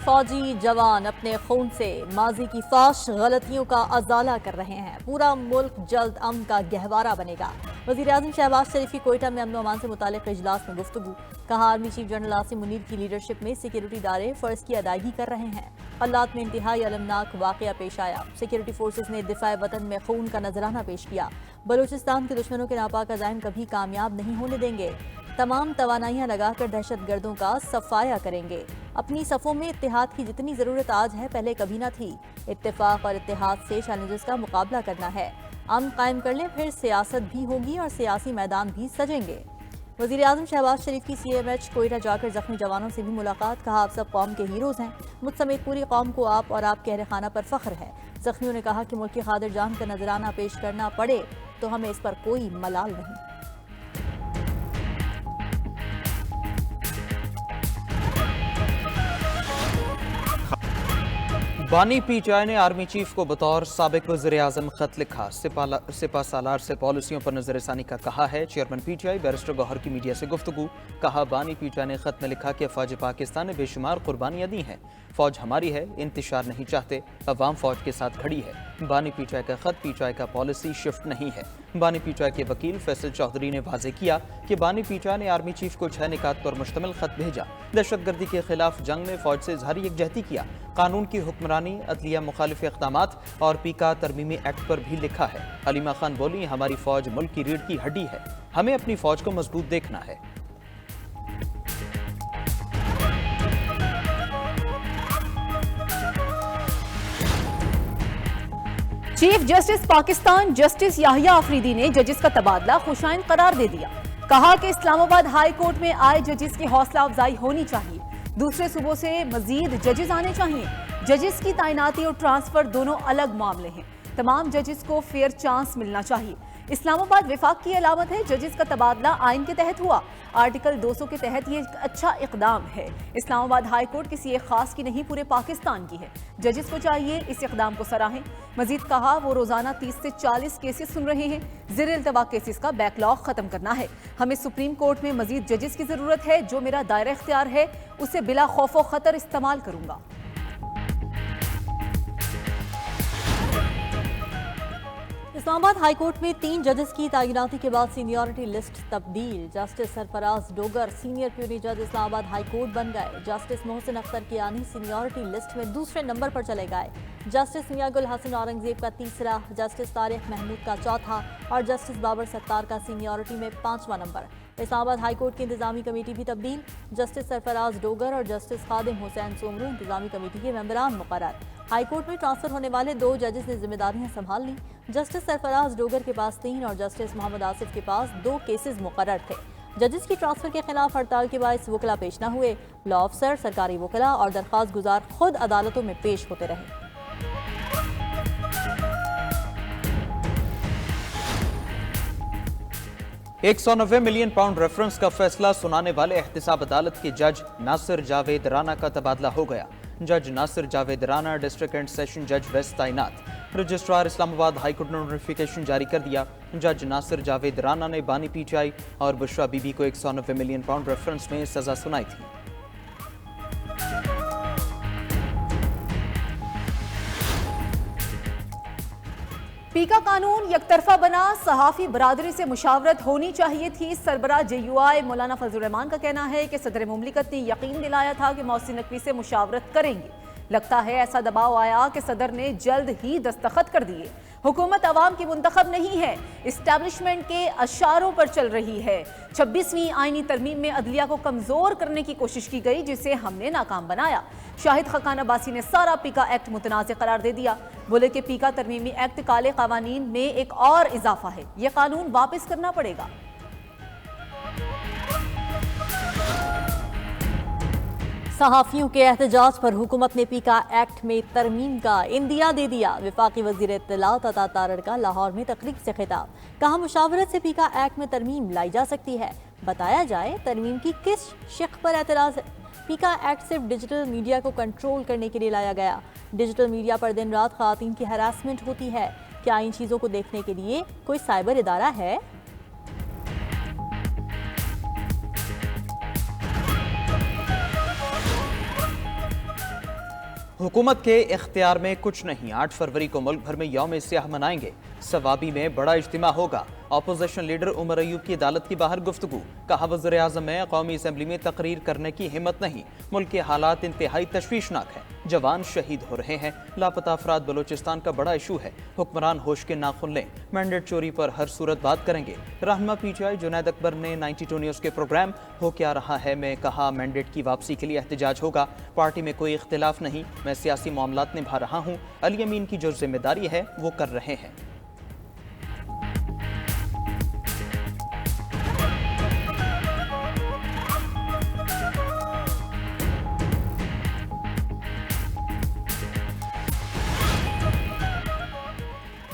फौजी जवान अपने खून से माजी की फाश गलतियों का अजाला कर रहे हैं। पूरा मुल्क जल्द अमन का गहवारा बनेगा। वज़ीर-ए-आज़म शहबाज शरीफ की कोयटा में अमन अमान से मुतालिक इजलास में गुफ्तगू। कहा, army chief general Asim Munir की लीडरशिप में सिक्योरिटी इदारे फ़र्ज की अदायगी कर रहे हैं। हालात में इंतहाई अलमनाक वाक़या पेश आया। सिक्योरिटी फोर्सेज ने दिफाए वतन में खून का नजराना पेश किया। बलूचिस्तान के दुश्मनों के नापाक अज़ाइम कभी कामयाब नहीं होने देंगे। तमाम तवानाइयां लगाकर दहशतगर्दों का सफाया करेंगे। अपनी सफ़ों में इत्तेहाद की जितनी ज़रूरत आज है, पहले कभी न थी। इत्तेफाक और इत्तेहाद से चैलेंजेस का मुकाबला करना है। अमन कायम कर लें, फिर सियासत भी होगी और सियासी मैदान भी सजेंगे। वज़ीर-ए-आज़म शहबाज शरीफ की CMH कोयटा जाकर जख्मी जवानों से भी मुलाकात। कहा, आप सब कौम के हीरोज़ हैं। मुझ समेत पूरी कौम को आप और आपके अहल खाना पर फख्र है। जख्मियों ने कहा कि मुल्क की खातिर जान का नजराना पेश करना पड़े तो हमें इस पर कोई मलाल नहीं। बानी PTI ने आर्मी चीफ को बतौर साबिक वज़ीर-ए-आज़म खत लिखा। सिपा सालार से पॉलिसियों पर नजरसानी का कहा है। चेयरमैन PTI बैरिस्टर गौहर की मीडिया से गुफ्तगू। कहा, बानी PTI ने खत में लिखा कि अफवाज पाकिस्तान ने बेशुमार कुर्बानियां दी हैं। फौज हमारी है, इंतशार नहीं चाहते, अवाम फौज के साथ खड़ी है। बानी PTI का खत PTI का पॉलिसी शिफ्ट नहीं है। बानी PTI के वकील फैसल चौधरी ने वाजे किया कि बानी PTI ने आर्मी चीफ को 6 निकात पर मुश्तमिल खत भेजा। दहशतगर्दी के खिलाफ जंग में फौज से इजहारी यकजहती किया। कानून की हुक्मरानी, अदलिया मुखालिफ इक़दामात और पीका तरमीमी एक्ट पर भी लिखा है। हलीमा खान बोली, हमारी फौज मुल्क की रीढ़ की हड्डी है, हमें अपनी फौज को मजबूत देखना है। Chief justice Pakistan justice Yahya Afridi ने जजेस का तबादला खुशाइन करार दे दिया। कहा कि इस्लामाबाद हाई कोर्ट में आए जजेस की हौसला अफजाई होनी चाहिए। दूसरे सूबों से मजीद जजेस आने चाहिए। जजेस की तैनाती और ट्रांसफर दोनों अलग मामले हैं। तमाम जजेस को फेयर चांस मिलना चाहिए। इस्लामाबाद विफाक की अलामत है। जजेस का तबादला आइन के तहत हुआ। आर्टिकल 200 के तहत ये एक अच्छा इकदाम है। इस्लामाबाद हाई कोर्ट किसी एक खास की नहीं, पूरे पाकिस्तान की है। जजेस को चाहिए इस इकदाम को सराहें। मजीद कहा, वो रोजाना 30 से 40 केसेस सुन रहे हैं। ज़ेर इल्तवा केसेस का बैकलॉग खत्म करना है। हमें सुप्रीम कोर्ट में मजीद जजेस की जरूरत है। जो मेरा दायरा इख्तियार है उसे बिला खौफो खतर इस्तेमाल करूंगा। इस्लामाबाद हाई कोर्ट में 3 जजेस की तैनाती के बाद सीनियरिटी लिस्ट तब्दील। जस्टिस सरफराज डोगर सीनियर प्यूरी जज इस्लामाबाद हाई कोर्ट बन गए। Justice Mohsin Akhtar Kayani seniority list में दूसरे नंबर पर चले गए। जस्टिस मियां गुल हसन औरंगजेब का तीसरा, जस्टिस तारिक महमूद का चौथा और जस्टिस बाबर सत्तार का सीनियरिटी में 5वां नंबर। इस्लामाबाद हाई कोर्ट की इंतजामी कमेटी भी तब्दील। जस्टिस सरफराज डोगर और जस्टिस खादिम हुसैन सोमरू इंतजामी कमेटी के मेंबरान मुकर्रर। हाई कोर्ट में ट्रांसफर होने वाले 2 जजेस ने जिम्मेदारियां संभाल ली। जस्टिस सरफराज डोगर के पास 3 और जस्टिस मोहम्मद आसिफ के पास 2 केसेस मुकर्रर थे। जजेस की ट्रांसफर के खिलाफ हड़ताल के बायस वकला पेश न हुए। लॉ अफसर, सरकारी वकला और दरख्वास्त गुजार खुद अदालतों में पेश होते रहे। £190 मिलियन रेफरेंस का फैसला सुनाने वाले एहतिसाब अदालत के जज नासिर जावेद राना का तबादला हो गया। जज Nasir Javed Rana district and session जज वेस्ट तैनात। रजिस्ट्रार इस्लामाबाद हाईकोर्ट ने नोटिफिकेशन जारी कर दिया। जज नासिर जावेद राना ने बानी PTI और बुशरा बीबी को £190 मिलियन रेफरेंस में सजा सुनाई थी। पीका कानून यकतरफा बना, सहाफ़ी बरादरी से मुशावरत होनी चाहिए थी। सरबरा JUI मौलाना फजलुर रहमान का कहना है कि सदर मुमलिकत ने यकीन दिलाया था कि मोहसिन नकवी से मुशावरत करेंगे। लगता है ऐसा दबाव आया कि सदर ने जल्द ही दस्तखत कर दिए। हुकूमत अवाम की मुंतखब नहीं है, इस्टेब्लिशमेंट के अशारों पर चल रही है। 26वीं आईनी तरमीम में अदलिया को कमजोर करने की कोशिश की गई, जिसे हमने नाकाम बनाया। शाहिद खकान अब्बासी ने सारा पीका एक्ट मुतनाज़ करार दे दिया। बोले कि पीका तरमीमी एक्ट काले कवानीन में एक और इजाफा है, यह कानून वापस करना पड़ेगा। सहाफ़ियों के एहतजाज पर हुकूमत ने पीका एक्ट में तरमीम का इंदिया दे दिया। वफाकी वज़ीर इत्तलात अता तारड़ का लाहौर में तकरीब से खिताब। कहा, मुशावरत से पीका एक्ट में तरमीम लाई जा सकती है। बताया जाए तरमीम की किस शिक़ पर एतराज़ है। पीका एक्ट सिर्फ डिजिटल मीडिया को कंट्रोल करने के लिए लाया गया। डिजिटल मीडिया पर दिन रात ख़वातीन की हरासमेंट होती है। क्या इन चीज़ों को देखने के लिए कोई साइबर इदारा है? हुकूमत के इख्तियार में कुछ नहीं। 8 फरवरी को मुल्क भर में यौम सियाह मनाएंगे। सवाबी में बड़ा इज्तिमा होगा। अपोजिशन लीडर उमर अयूब की अदालत के बाहर गुफ्तगू। कहा वज़ीर आज़म में कौमी असम्बली में तकरीर करने की हिम्मत नहीं। मुल्क के हालात इंतहाई तशवीशनाक है। जवान शहीद हो रहे हैं। लापता अफराद बलोचिस्तान का बड़ा इशू है। हुक्मरान होश के नाखुन लें। मैंडेट चोरी पर हर सूरत बात करेंगे। रहनुमा PTI जुनैद अकबर ने 92 न्यूज़ के प्रोग्राम हो क्या रहा है में कहा मैंडेट की वापसी के लिए एहतजाज होगा। पार्टी में कोई इख्तिलाफ नहीं। मैं सियासी मामलात निभा रहा हूँ। अली अमीन की जो जिम्मेदारी है वो कर रहे हैं।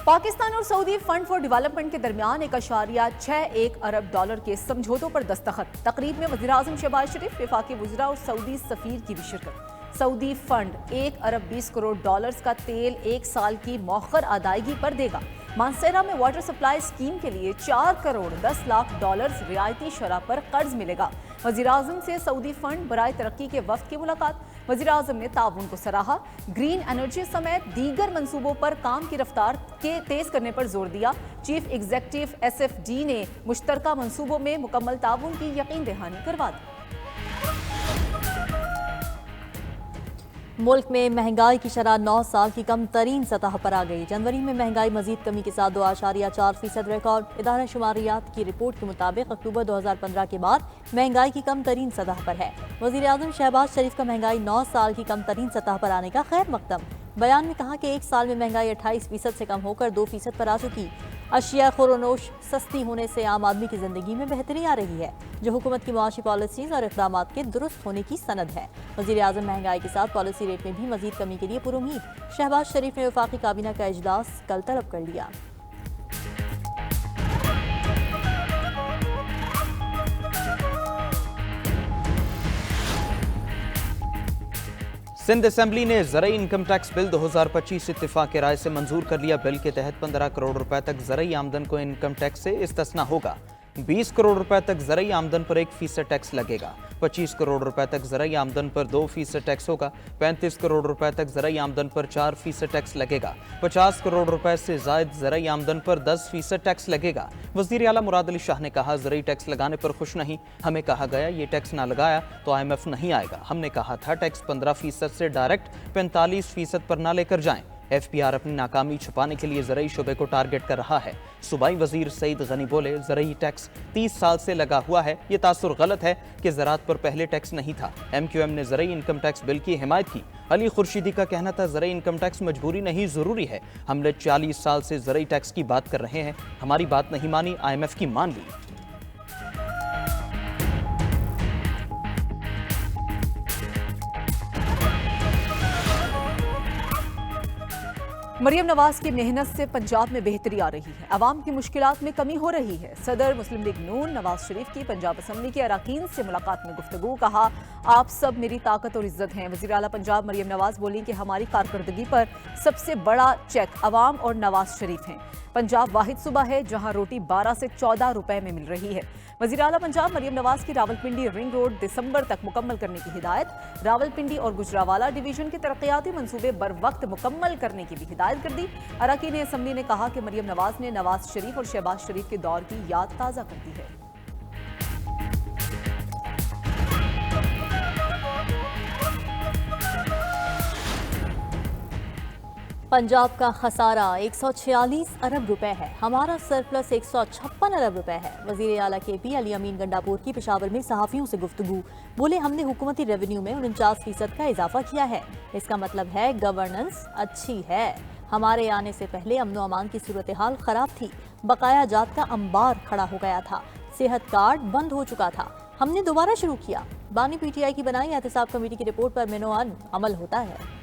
पाकिस्तान और सऊदी फंड फॉर डेवलपमेंट के दरमियान 1.61 अरब डॉलर के समझौतों पर दस्तखत। तकरीब में वज़ीर आज़म शहबाज शरीफ, वफाकी वज़रा और सऊदी सफ़ीर की भी शिरकत। सऊदी फंड 1 अरब 20 करोड़ डॉलर्स का तेल 1 साल की मौखर अदायगी पर देगा। मानसेरा में वाटर सप्लाई स्कीम के लिए 4 करोड़ 10 लाख डॉलर्स रियायती शरह पर कर्ज मिलेगा। वज़ीर आज़म से सऊदी फंड बराए तरक्की के वफ़द की मुलाकात। वज़ीर आज़म ने ताउन को सराहा। ग्रीन एनर्जी समेत दीगर मंसूबों पर काम की रफ्तार के तेज करने पर जोर दिया। चीफ एग्जीक्यूटिव SFD ने मुश्तरका मंसूबों में मुकम्मल ताउन की यकीन दहानी करवा दी। मुल्क में महंगाई की शरह 9 साल की कम तरीन सतह पर आ गई। जनवरी में महंगाई मजीद कमी के साथ 2.4% रिकॉर्ड। इदारा शुमारियात की रिपोर्ट के मुताबिक अक्टूबर 2015 के बाद महंगाई की कम तरीन सतह पर है। वज़ीर आज़म शहबाज शरीफ का महंगाई 9 साल की कम तरीन सतह पर आने का खैर मकदम। बयान में कहा कि 1 साल में महंगाई 28% से कम होकर 2% पर आ चुकी। अशिया खुरोनोश सस्ती होने से आम आदमी की जिंदगी में बेहतरी आ रही है, जो हुकूमत की मुआशी पॉलिसीज और इक़दाम के दुरुस्त होने की सनद है। वज़ीर आज़म महंगाई के साथ पॉलिसी रेट में भी मजीद कमी के लिए पुरुमीद। शहबाज शरीफ ने वफाकी काबीना का इजलास कल तलब कर लिया। सिंध असेंबली ने ज़रई इनकम टैक्स बिल 2025 इत्तेफाक राय से मंजूर कर लिया। बिल के तहत 15 करोड़ रुपए तक ज़रई आमदन को इनकम टैक्स से इस्तिस्ना होगा। 20 करोड़ रुपए तक ज़रई आमदन पर 1% टैक्स लगेगा। 25 करोड़ रुपए तक ज़रई आमदन पर 2% टैक्स होगा। 35 करोड़ रुपए तक ज़रई आमदन पर 4% टैक्स लगेगा। 50 करोड़ रुपए से ज़ायद ज़रई आमदन पर 10% टैक्स लगेगा। वज़ीर आला मुराद अली शाह ने कहा ज़रई टैक्स लगाने पर खुश नहीं। हमें कहा गया ये टैक्स ना लगाया तो IMF नहीं आएगा। हमने कहा था टैक्स 15% से डायरेक्ट 45% पर ना लेकर जाएं। FPR अपनी नाकामी छुपाने के लिए ज़रई शुबे को टारगेट कर रहा है। सूबाई वजीर सईद गनी बोले ज़रई टैक्स 30 साल से लगा हुआ है। ये तासुर गलत है कि ज़राअत पर पहले टैक्स नहीं था। MQM ने ज़रई इनकम टैक्स बिल की हिमायत की। अली खुर्शीदी का कहना था ज़रई इनकम टैक्स मजबूरी नहीं ज़रूरी है। हमने 40 साल से ज़रई टैक्स की बात कर रहे हैं। हमारी बात नहीं मानी, IMF की मान ली। मरियम नवाज की मेहनत से पंजाब में बेहतरी आ रही है। अवाम की मुश्किलात में कमी हो रही है। सदर मुस्लिम लीग नून नवाज शरीफ की पंजाब असम्बली के अरकान से मुलाकात में गुफ्तगू। कहा आप सब मेरी ताकत और इज्जत हैं। वज़ीर आला पंजाब मरियम नवाज बोली कि हमारी कारकर्दगी पर सबसे बड़ा चेक अवाम और नवाज शरीफ हैं। पंजाब वाहिद सूबा है जहां रोटी 12 से 14 रुपए में मिल रही है। वज़ीर आला पंजाब मरियम नवाज की रावलपिंडी रिंग रोड दिसंबर तक मुकम्मल करने की हिदायत। रावलपिंडी और गुजरावाला डिवीजन के तरक्याती मंसूबे बर वक्त मुकम्मल करने की भी हिदायत कर दी। अरकान असम्बली ने कहा कि मरियम नवाज ने नवाज शरीफ और शहबाज शरीफ के दौर की याद ताज़ा कर दी है। पंजाब का खसारा 146 अरब रुपए है। हमारा सरप्लस 156 अरब रुपए है। वज़ीर आला KP अली अमीन गंडापुर की पेशावर में सहाफ़ियों से गुफ्तगू। बोले हमने हुकूमती रेवेन्यू में 49% का इजाफा किया है। इसका मतलब है गवर्नेंस अच्छी है। हमारे आने से पहले अमन अमान की सूरत हाल खराब थी। बकाया जात का अंबार खड़ा हो गया था। सेहत कार्ड बंद हो चुका था। हमने दोबारा शुरू किया। बानी PTI की बनाई एहतसाब कमेटी की रिपोर्ट पर मिनोअन अमल होता है।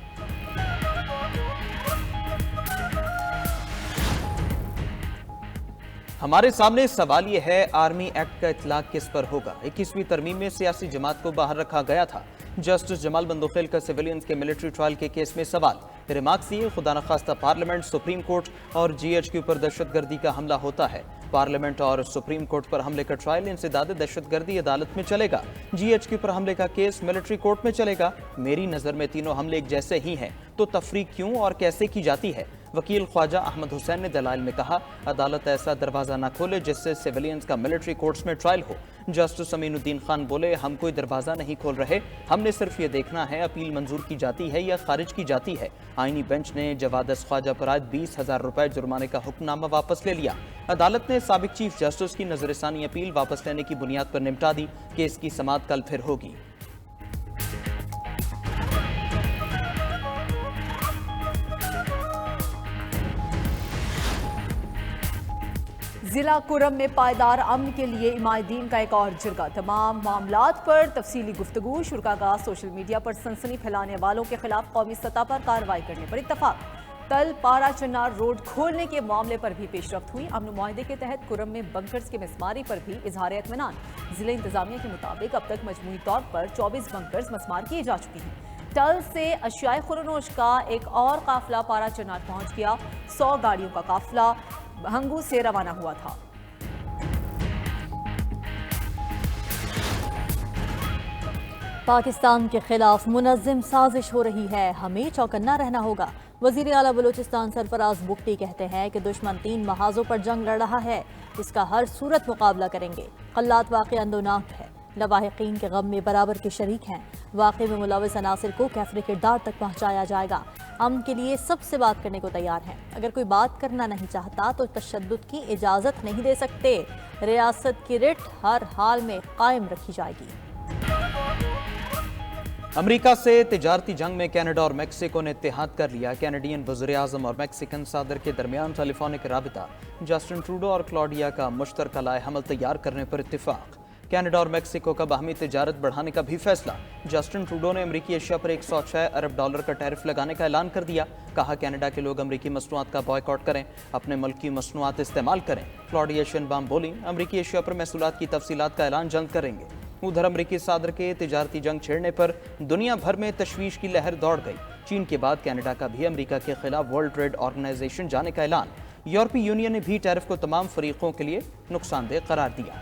हमारे सामने सवाल ये है आर्मी एक्ट का इतलाक किस पर होगा। 21वीं तरमीम में सियासी जमात को बाहर रखा गया था। जस्टिस जमाल बंदोखेल का सिविलियंस के मिलिट्री ट्रायल के केस में सवाल। रिमार्क्स ये खुदा न खास्ता पार्लियामेंट, सुप्रीम कोर्ट और GHQ पर दहशतगर्दी का हमला होता है। पार्लियामेंट और सुप्रीम कोर्ट पर हमले का ट्रायल इंसदाद दहशतगर्दी अदालत में चलेगा। GHQ पर हमले का केस मिलिट्री कोर्ट में चलेगा। मेरी नज़र में तीनों हमले एक जैसे ही हैं, तो तफरीक क्यों और कैसे की जाती है? वकील ख्वाजा अहमद हुसैन ने दलाइल में कहा, अदालत ऐसा दरवाज़ा न खोले जिससे सिविलियंस का मिलिट्री कोर्ट्स में ट्रायल हो। जस्टिस अमीनुद्दीन खान बोले, हम कोई दरवाज़ा नहीं खोल रहे, हमने सिर्फ ये देखना है अपील मंजूर की जाती है या खारिज की जाती है। आईनी बेंच ने जवादस ख्वाजा पर आज 20,000 रुपए जुर्माने का हुक्मनामा वापस ले लिया। अदालत ने साबिक चीफ जस्टिस की नजरसानी अपील वापस लेने की बुनियाद पर निपटा दी। केस की समाअत कल फिर होगी। जिला कुरम में पायदार अमन के लिए इमादीन का एक और जिरगा। तमाम मामलात पर तफसीली गुफ्तगू। शुरा का सोशल मीडिया पर सनसनी फैलाने वालों के खिलाफ कौमी सतह पर कार्रवाई करने पर इत्तफाक। कल पारा चन्नार रोड खोलने के मामले पर भी पेशरफ्त हुई। अमन मुआहदे के तहत कुरम में बंकर्स की मिसमारी पर भी इजहार इत्मीनान। जिले इंतजामिया के मुताबिक अब तक मजमूई तौर पर 24 बंकर्स मसमार किए जा चुके हैं। टल से अशियाए खुरनोश का एक और काफिला पारा चन्नार पहुंच गया। 100 गाड़ियों का काफिला हंगू से रवाना हुआ था। पाकिस्तान के खिलाफ मुनज़्ज़म साजिश हो रही है, हमें चौकन्ना रहना होगा। वज़ीर आला बलूचिस्तान सरफराज बुख्ती कहते हैं कि दुश्मन 3 महाजों पर जंग लड़ रहा है, इसका हर सूरत मुकाबला करेंगे। कल्लात वाक़ई अंदोनाक है, लवाहिकीन के गम में बराबर के शरीक हैं। वाक़े में मुलविस अनासिर को कैफरे किरदार तक पहुँचाया जाएगा। अमन के लिए सबसे बात करने को तैयार हैं। अगर कोई बात करना नहीं चाहता तो तशद्दुद की इजाज़त नहीं दे सकते। रियासत की रिट हर हाल में कायम रखी जाएगी। अमेरिका से तिजारती जंग में कनाडा और मेक्सिको ने इत्तेहाद कर लिया। कैनेडियन वज़ीर-ए-आज़म और मैक्सिकन सदर के दरमियान टेलीफोनिक राबिता। जस्टिन ट्रूडो और क्लॉडिया का मुश्तरका लाए हमल तैयार करने पर इत्तिफाक। कनाडा और मेक्सिको का बाहमी तिजारत बढ़ाने का भी फैसला। जस्टिन ट्रूडो ने अमरीकी एशिया पर 106 अरब डॉलर का टैरिफ लगाने का ऐलान कर दिया। कहा, कनाडा के लोग अमरीकी मसनूआत का बॉयकॉट करें, अपने मुल्क की मसनूआत इस्तेमाल करें। क्लॉडिया शेनबाम बोली, अमरीकी एशिया पर महसूलात की तफसीलात का ऐलान जल्द करेंगे। उधर अमरीकी सदर के तिजारती जंग छेड़ने पर दुनिया भर में तशवीश की लहर दौड़ गई। चीन के बाद कनाडा का भी अमरीका के खिलाफ वर्ल्ड ट्रेड ऑर्गेनाइजेशन जाने का ऐलान। यूरोपीय यूनियन ने भी टैरिफ को तमाम फरीकों के लिए नुकसानदेह करार दिया।